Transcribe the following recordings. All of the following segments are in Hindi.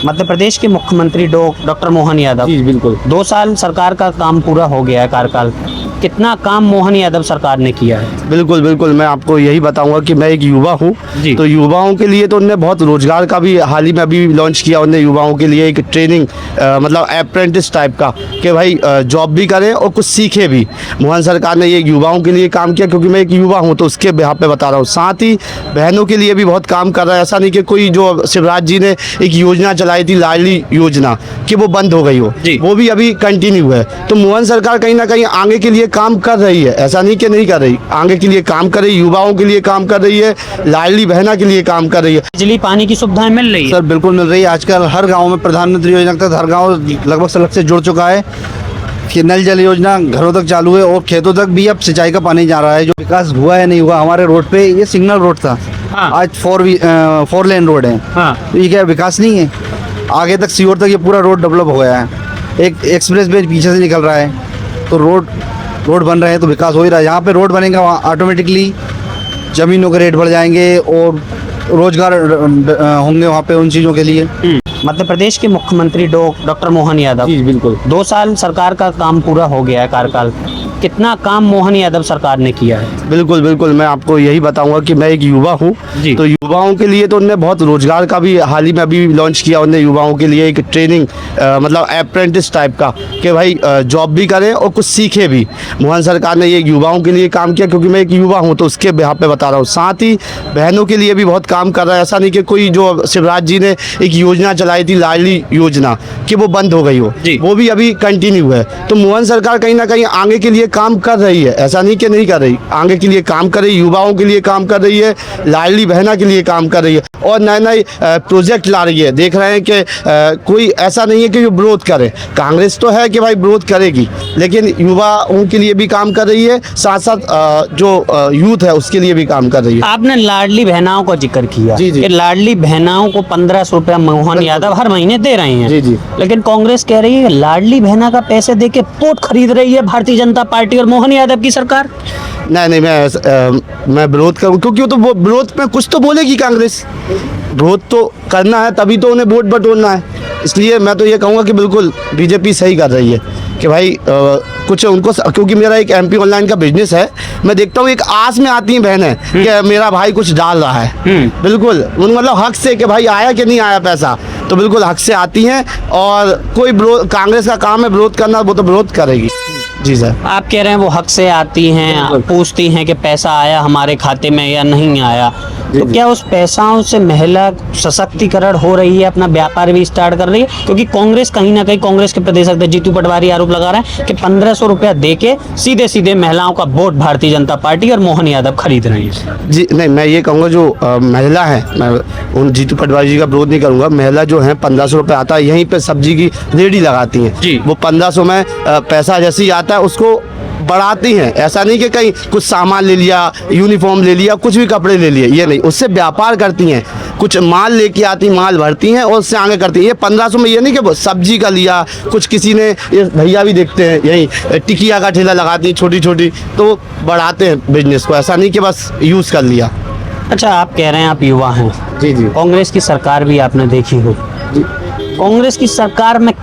मध्य प्रदेश के मुख्यमंत्री डॉक्टर मोहन यादव। जी बिल्कुल। 2 साल सरकार का काम पूरा हो गया है कार्यकाल। कितना काम मोहन यादव सरकार ने किया है? बिल्कुल बिल्कुल, मैं आपको यही बताऊंगा कि मैं एक युवा हूँ। जी। तो युवाओं के लिए तो उन्होंने बहुत रोजगार का भी हाल ही में अभी लॉन्च किया उन्होंने युवाओं के लिए एक ट्रेनिंग मतलब अप्रेंटिस टाइप का कि भाई जॉब भी करें और कुछ सीखे भी। मोहन सरकार ने ये युवाओं के लिए काम किया, क्योंकि मैं एक युवा हूँ तो उसके बिहाफ पे बता रहा हूँ। साथ ही बहनों के लिए भी बहुत काम कर रहा है। ऐसा नहीं कि कोई जो शिवराज जी ने एक योजना चलाई थी लाडली योजना कि वो बंद हो गई हो, वो भी अभी कंटिन्यू है। तो मोहन सरकार कहीं ना कहीं आगे के लिए काम कर रही है, ऐसा नहीं कि नहीं कर रही, आगे के लिए काम कर रही है, युवाओं के लिए काम कर रही है, लाडली बहना के लिए काम कर रही है। बिजली पानी की सुविधाएं मिल रही है? सर बिल्कुल मिल रही है। आजकल हर गांव में प्रधानमंत्री योजना के तहत हर गांव लगभग सड़क से जुड़ चुका है कि नल जल योजना घरों तक चालू है और खेतों तक भी अब सिंचाई का पानी जा रहा है। जो विकास हुआ है नहीं हुआ, हमारे रोड पे ये सिग्नल रोड था, आज 4 लेन रोड है। तो ये क्या विकास नहीं है? आगे तक सीवर तक ये पूरा रोड डेवलप हो गया है। एक एक्सप्रेस वे पीछे से निकल रहा है, तो रोड बन रहे हैं तो विकास हो ही रहा है। जहाँ पे रोड बनेगा वहाँ ऑटोमेटिकली ज़मीनों के रेट बढ़ जाएंगे और रोजगार होंगे वहाँ पे उन चीज़ों के लिए। मध्य प्रदेश के मुख्यमंत्री डॉक्टर मोहन यादव। जी बिल्कुल। 2 साल सरकार का काम पूरा हो गया है कार्यकाल। कितना काम मोहन यादव सरकार ने किया है? बिल्कुल बिल्कुल, मैं आपको यही बताऊंगा कि मैं एक युवा हूँ। तो युवाओं के लिए तो उन्होंने बहुत रोजगार का भी हाल ही में अभी लॉन्च किया उन्होंने युवाओं के लिए एक ट्रेनिंग मतलब अप्रेंटिस टाइप का कि भाई जॉब भी करें और कुछ सीखे भी। मोहन सरकार ने ये युवाओं के लिए काम किया, क्योंकि मैं एक युवा हूँ तो उसके बिहाफ पे बता रहा हूँ। साथ ही बहनों के लिए भी बहुत काम कर रहा है। ऐसा नहीं कि कोई जो शिवराज जी ने एक योजना चलाई थी लाडली योजना कि वो बंद हो गई हो, वो भी अभी कंटिन्यू है। तो मोहन सरकार कहीं ना कहीं आगे के लिए काम कर रही है, ऐसा नहीं कि नहीं कर रही, आगे के लिए काम कर रही है, युवाओं के लिए काम कर रही है, लाडली बहना के लिए काम कर रही है और नए नए प्रोजेक्ट ला रही है। देख रहे हैं कि कोई ऐसा नहीं है कि जो विरोध करे। कांग्रेस तो है कि भाई विरोध करेगी, लेकिन युवाओं के लिए भी काम कर रही है, साथ साथ जो यूथ है उसके लिए भी काम कर रही है। आपने लाडली बहनाओं का जिक्र किया कि लाडली बहनाओं को 1500 रुपया मोहन यादव हर महीने दे रहे हैं। लेकिन कांग्रेस कह रही है लाडली बहना का पैसे दे के वोट खरीद रही है भारतीय जनता पार्टी और मोहन यादव की सरकार। नहीं, मैं विरोध करूँ, क्योंकि तो वो विरोध में कुछ तो बोलेगी कांग्रेस। विरोध तो करना है तभी तो उन्हें वोट बटोरना है। इसलिए मैं तो ये कहूँगा कि बिल्कुल बीजेपी सही कर रही है कि भाई कुछ उनको, क्योंकि मेरा एक MP ऑनलाइन का बिजनेस है, मैं देखता हूँ एक आस में आती हैं बहनें कि मेरा भाई कुछ डाल रहा है। बिल्कुल मतलब हक से कि भाई आया कि नहीं आया पैसा, तो बिल्कुल हक से आती हैं। और कोई कांग्रेस का काम है विरोध करना, वो तो विरोध करेगी। जी सर। आप कह रहे हैं वो हक से आती हैं, पूछती हैं कि पैसा आया हमारे खाते में या नहीं आया। तो क्या उस पैसाओं से महिला सशक्तिकरण हो रही है, अपना व्यापार भी स्टार्ट कर रही है? क्योंकि कांग्रेस कहीं ना कहीं, कांग्रेस के प्रदेश अध्यक्ष जीतू पटवारी आरोप लगा रहे हैं कि 1500 रुपया दे के सीधे सीधे महिलाओं का वोट भारतीय जनता पार्टी और मोहन यादव खरीद रही है। जी नहीं, मैं ये कहूँगा जो महिला है, मैं उन जीतू पटवारी जी का विरोध नहीं करूँगा। महिला जो है 1500 रुपये आता है, यहीं पे सब्जी की रेडी लगाती हैं, वो 1500 में पैसा जैसे ही आता है उसको बढ़ाती हैं। ऐसा नहीं कि कहीं कुछ सामान ले लिया, यूनिफॉर्म ले लिया, कुछ भी कपड़े ले लिए, ये नहीं, उससे व्यापार करती हैं। कुछ माल लेके आती, माल भरती हैं और उससे आगे करती हैं। ये 1500 में ये नहीं कि सब्जी का लिया, कुछ किसी ने, ये भैया भी देखते हैं यही टिकिया का ठेला लगाती हैं छोटी छोटी, तो बढ़ाते हैं बिजनेस को। ऐसा नहीं कि बस यूज़ कर लिया। अच्छा, आप कह रहे हैं आप युवा हैं। जी। कांग्रेस की सरकार भी आपने देखी हो। कांग्रेस की सरकार में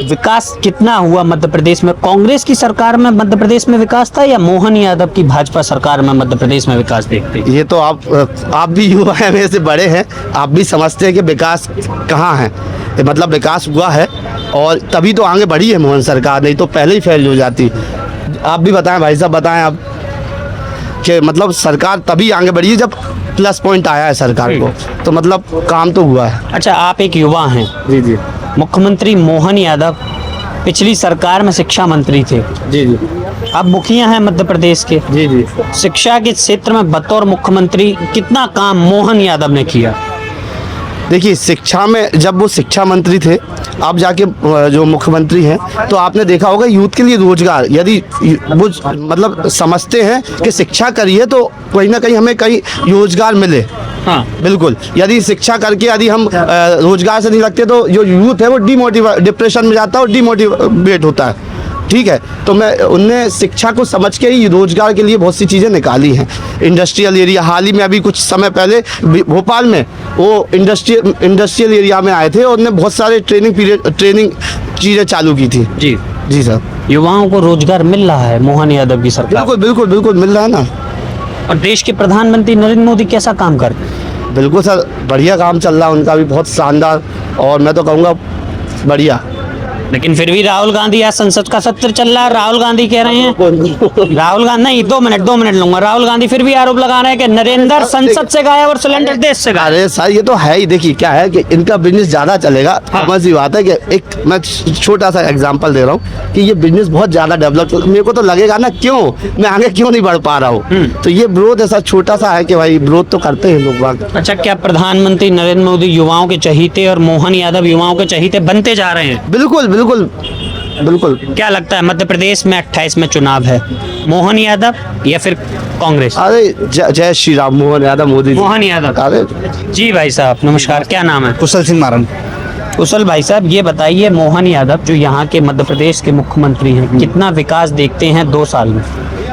विकास कितना हुआ मध्य प्रदेश में? कांग्रेस की सरकार में मध्य प्रदेश में विकास था या मोहन यादव की भाजपा सरकार में मध्य प्रदेश में विकास देखते हैं? ये तो आप भी युवा हैं, मेरे से बड़े हैं, आप भी समझते हैं कि विकास कहाँ है। मतलब विकास हुआ है और तभी तो आगे बढ़ी है मोहन सरकार, नहीं तो पहले ही फेल हो जाती। आप भी बताएं भाई साहब, बताएं आप कि मतलब सरकार तभी आगे बढ़ी है जब प्लस पॉइंट आया है सरकार को, तो मतलब काम तो हुआ है। अच्छा, आप एक युवा हैं। जी। मुख्यमंत्री मोहन यादव पिछली सरकार में शिक्षा मंत्री थे। जी। अब मुखिया हैं मध्य प्रदेश के। जी। शिक्षा के क्षेत्र में बतौर मुख्यमंत्री कितना काम मोहन यादव ने किया? देखिए, शिक्षा में जब वो शिक्षा मंत्री थे, आप जाके जो मुख्यमंत्री हैं, तो आपने देखा होगा यूथ के लिए रोजगार, यदि वो मतलब समझते हैं कि शिक्षा करिए तो कहीं ना कहीं हमें कहीं रोजगार मिले। हाँ बिल्कुल, यदि शिक्षा करके यदि हम रोजगार से नहीं लगते तो जो यूथ है वो डिप्रेशन में जाता है और डिमोटिवेट होता है। ठीक है, तो मैं उनने शिक्षा को समझ के ही रोजगार के लिए बहुत सी चीज़ें निकाली हैं। इंडस्ट्रियल एरिया, हाल ही में अभी कुछ समय पहले भोपाल में वो इंडस्ट्रियल एरिया में आए थे और उन्होंने बहुत सारे ट्रेनिंग चीज़ें चालू की थी। जी जी सर, युवाओं को रोजगार मिल रहा है मोहन यादव की सरकार, बिल्कुल बिल्कुल बिल्कुल मिल रहा है ना। और देश के प्रधानमंत्री नरेंद्र मोदी कैसा काम करते हैं? बिल्कुल सर, बढ़िया काम चल रहा है उनका भी, बहुत शानदार, और मैं तो कहूँगा बढ़िया। लेकिन फिर भी राहुल गांधी, आज संसद का सत्र चल रहा है, राहुल गांधी कह रहे हैं, राहुल गांधी नहीं, 2 मिनट लूंगा, राहुल गांधी फिर भी आरोप लगा रहे हैं कि नरेंद्र संसद से गायब और सिलेंडर देश से गायब। अरे सर, ये तो है ही। देखिए क्या है कि इनका बिजनेस ज़्यादा चलेगा। समझ सी बात है कि एक मैं छोटा सा एग्जांपल दे रहा हूँ कि ये बिजनेस बहुत ज़्यादा डेवलप, मेरे को तो लगेगा ना, क्यों मैं आगे क्यों नहीं बढ़ पा रहा हूँ। तो ये विरोध ऐसा छोटा सा है कि भाई विरोध तो करते हैं लोग बाग। अच्छा, क्या प्रधानमंत्री नरेंद्र मोदी युवाओं के चहीते और मोहन यादव युवाओं के चहीते बनते जा रहे हैं? बिल्कुल बिल्कुल बिल्कुल। क्या लगता है मध्य प्रदेश में 28 में चुनाव है, मोहन यादव या फिर कांग्रेस? अरे जय श्री राम, मोहन यादव मोदी जी। मोहन यादव। अरे जी भाई साहब नमस्कार, क्या नाम है? कुशल सिंह मारन। कुशल भाई साहब, ये बताइए, मोहन यादव जो यहाँ के मध्य प्रदेश के मुख्यमंत्री हैं, कितना विकास देखते हैं 2 साल में?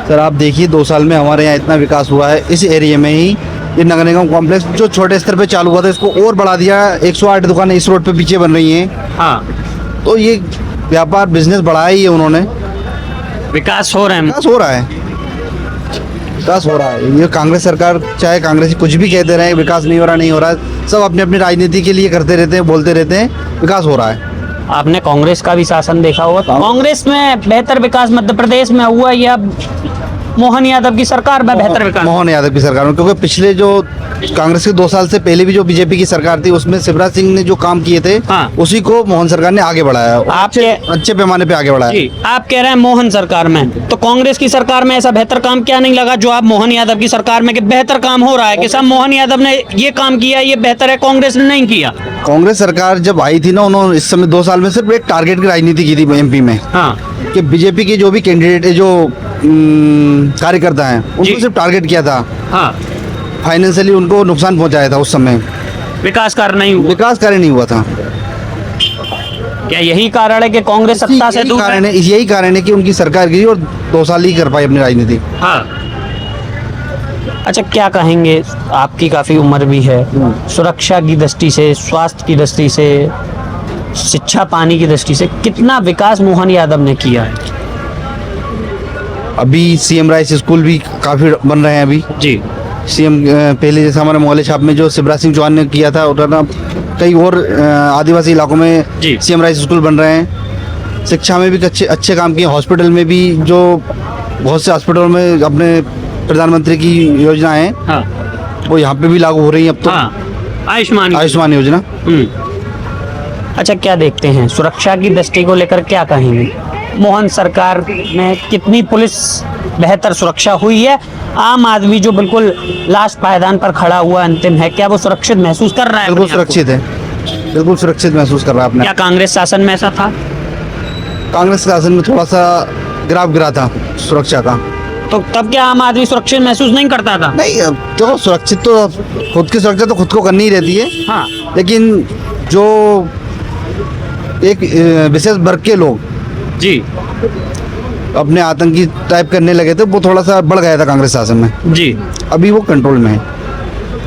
सर आप देखिए 2 साल में हमारे यहाँ इतना विकास हुआ है, इस एरिया में ही ये नगर निगम कॉम्प्लेक्स जो छोटे स्तर पे चालू हुआ था इसको और बढ़ा दिया। 108 दुकानें इस रोड पे पीछे बन रही हैं। हाँ, तो ये व्यापार बिजनेस बढ़ाया ही है उन्होंने। विकास हो रहे हैं। विकास हो रहा है, विकास हो रहा है। ये कांग्रेस सरकार चाहे कांग्रेस कुछ भी कहते रहे, विकास नहीं हो रहा नहीं हो रहा, सब अपनी अपनी राजनीति के लिए करते रहते हैं, बोलते रहते हैं, विकास हो रहा है। आपने कांग्रेस का भी शासन देखा होगा, कांग्रेस में बेहतर विकास मध्य प्रदेश में हुआ या मोहन यादव की सरकार में बेहतर विकास? मोहन यादव की सरकार में, क्योंकि पिछले जो कांग्रेस के 2 साल से पहले भी जो बीजेपी की सरकार थी उसमें शिवराज सिंह ने जो काम किए थे, हाँ। उसी को मोहन सरकार ने आगे बढ़ाया, अच्छे पैमाने पे आगे बढ़ाया। जी, आप कह रहे हैं मोहन सरकार में, तो कांग्रेस की सरकार में ऐसा बेहतर काम क्या नहीं लगा जो आप मोहन यादव की सरकार में कि बेहतर काम हो रहा है कि साहब मोहन यादव ने ये काम किया, ये बेहतर है, कांग्रेस ने नहीं किया? कांग्रेस सरकार जब आई थी ना, उन्होंने इस समय 2 साल में सिर्फ एक टारगेट की राजनीति की थी एमपी में। हाँ, कि बीजेपी के जो भी कैंडिडेट जो कार्यकर्ता हैं उनको सिर्फ टारगेट किया था। हाँ, फाइनेंशियली उनको नुकसान पहुंचाया था उस समय, विकास कार्य नहीं हुआ। विकास कार्य नहीं हुआ था। क्या यही कारण है कि कांग्रेस सत्ता से दूर है? यही कारण है कि उनकी सरकार गिरी और 2 साल ही कर पाई अपनी राजनीति। हाँ। अच्छा, क्या कहेंगे, आपकी काफी उम्र भी है, सुरक्षा की दृष्टि से, स्वास्थ्य की दृष्टि से, शिक्षा पानी की दृष्टि से कितना विकास मोहन यादव ने किया है? अभी सीएम राइस स्कूल भी काफी बन रहे हैं अभी। जी, सीएम पहले जैसे हमारे मोहल्ले छाप में जो शिवराज सिंह चौहान ने किया था, और ना कई और आदिवासी इलाकों में जी। सीएम राइस स्कूल बन रहे हैं। शिक्षा में भी अच्छे काम किए। हॉस्पिटल में भी जो बहुत से हॉस्पिटलों में अपने प्रधानमंत्री की योजना है, हाँ, वो यहाँ पे भी लागू हो रही है अब तो। हाँ, आयुष्मान योजना। अच्छा, क्या देखते हैं सुरक्षा की दृष्टि को लेकर, क्या कहेंगे? मोहन सरकार में कितनी पुलिस बेहतर सुरक्षा हुई है? आम आदमी जो बिल्कुल लास्ट पायदान पर खड़ा हुआ अंतिम है, क्या वो सुरक्षित महसूस कर रहा है? बिल्कुल सुरक्षित है, बिल्कुल सुरक्षित महसूस कर रहा है अपने। क्या कांग्रेस शासन में ऐसा था? कांग्रेस शासन में थोड़ा सा ग्राफ गिरा था सुरक्षा का। तो तब क्या आम आदमी सुरक्षित महसूस नहीं करता था? नहीं, देखो सुरक्षित तो खुद की सुरक्षा तो खुद को करनी ही रहती है। हाँ, लेकिन जो एक विशेष वर्ग के लोग जी, अपने आतंकी टाइप करने लगे थे, वो थोड़ा सा बढ़ गया था कांग्रेस शासन में। जी, अभी वो कंट्रोल में है।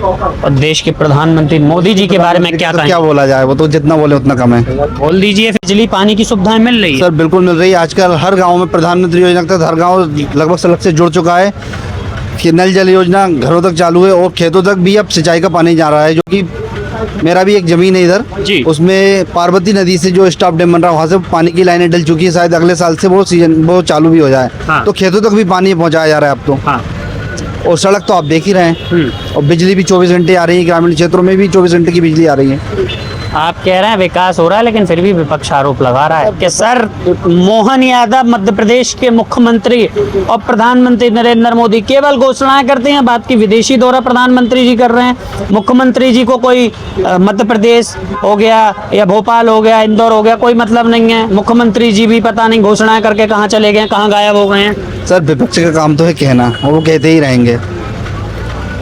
और देश के प्रधानमंत्री मोदी जी के बारे में क्या कहें? क्या बोला जाए, वो तो जितना बोले उतना कम है। बोल दीजिए, बिजली पानी की सुविधाएं मिल रही है? सर बिल्कुल मिल रही है। आजकल हर गांव में प्रधानमंत्री योजना के तहत हर गांव लगभग सड़क से जुड़ चुका है। कि नल जल योजना घरों तक चालू है और खेतों तक भी अब सिंचाई का पानी जा रहा है। जो कि मेरा भी एक जमीन है इधर, उसमें पार्वती नदी से जो स्टॉप डैम बन रहा है वहाँ से पानी की लाइनें डल चुकी है। शायद अगले साल से वो चालू भी हो जाए। हाँ। तो खेतों तक भी पानी पहुँचाया जा रहा है अब तो। हाँ। और सड़क तो आप देख ही रहे हैं, और बिजली भी 24 घंटे आ रही है। ग्रामीण क्षेत्रों में भी 24 घंटे की बिजली आ रही है। आप कह रहे हैं विकास हो रहा है, लेकिन फिर भी विपक्ष आरोप लगा रहा है कि सर मोहन यादव मध्य प्रदेश के मुख्यमंत्री और प्रधानमंत्री नरेंद्र मोदी केवल घोषणाएं करते हैं। बात की विदेशी दौरा प्रधानमंत्री जी कर रहे हैं, मुख्यमंत्री जी को कोई मध्य प्रदेश हो गया या भोपाल हो गया, इंदौर हो गया, कोई मतलब नहीं है। मुख्यमंत्री जी भी पता नहीं घोषणाएं करके कहाँ चले गए, कहाँ गायब हो गए हैं। सर विपक्ष का काम तो है कहना, और वो कहते ही रहेंगे।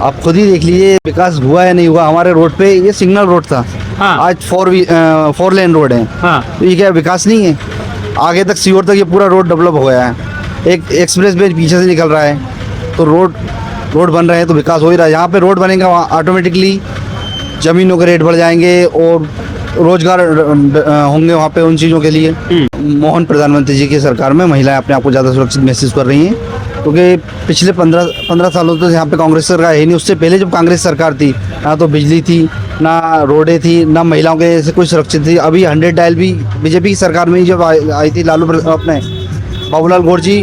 आप खुद ही देख लीजिए विकास हुआ है नहीं हुआ। हमारे रोड पे ये सिग्नल रोड था, हाँ। आज 4 लेन रोड है। हाँ। तो ये क्या विकास नहीं है? आगे तक सीहोर तक ये पूरा रोड डेवलप हो गया है। एक एक्सप्रेस वे पीछे से निकल रहा है, तो रोड बन रहे हैं तो विकास हो ही रहा है। यहाँ पे रोड बनेगा वहाँ ऑटोमेटिकली ज़मीनों के रेट बढ़ जाएंगे और रोजगार होंगे वहाँ पे उन चीज़ों के लिए। मोहन प्रधानमंत्री जी की सरकार में महिलाएं अपने आप को ज़्यादा सुरक्षित महसूस कर रही हैं, क्योंकि पिछले 15 सालों तो यहाँ पे कांग्रेस सरकार है नहीं। उससे पहले जब कांग्रेस सरकार थी, ना तो बिजली थी, ना रोडें थी, ना महिलाओं के से कोई सुरक्षित थी। अभी 100 डायल भी बीजेपी की सरकार में जब आई थी अपने बाबूलाल गौर जी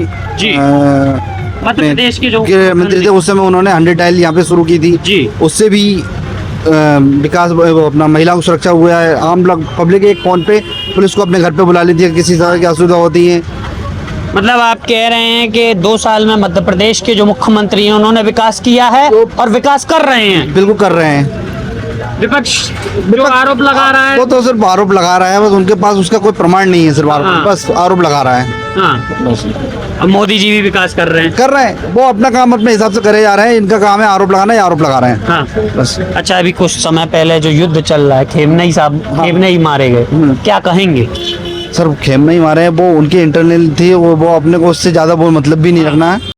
मध्य प्रदेश के जो गृह मंत्री थे, उस समय उन्होंने 100 डायल यहाँ पे शुरू की थी जी। उससे भी विकास अपना महिलाओं की सुरक्षा हुआ है। आम लोग पब्लिक एक फ़ोन पे पुलिस को अपने घर पे बुला लेती है, किसी तरह की असुविधा होती है। मतलब आप कह रहे हैं कि 2 साल में मध्य प्रदेश के जो मुख्यमंत्री हैं उन्होंने विकास किया है और विकास कर रहे हैं। बिल्कुल कर रहे हैं। विपक्ष जो आरोप लगा रहा है वो तो सिर्फ आरोप लगा रहा है, बस उनके पास उसका कोई प्रमाण नहीं है, सिर्फ हाँ। बस आरोप लगा रहा है। हाँ, अब मोदी जी भी विकास कर रहे हैं। वो अपना काम अपने हिसाब से करे जा रहे हैं। इनका काम है आरोप लगाना, या आरोप लगा रहे हैं हाँ। बस। अच्छा, अभी कुछ समय पहले जो युद्ध चल रहा है, खेमनई साहब खेमनई मारे गए, क्या कहेंगे? सर खेम नहीं मारे हैं, वो उनके इंटरनल थी, वो अपने को उससे ज़्यादा वो मतलब भी नहीं रखना है।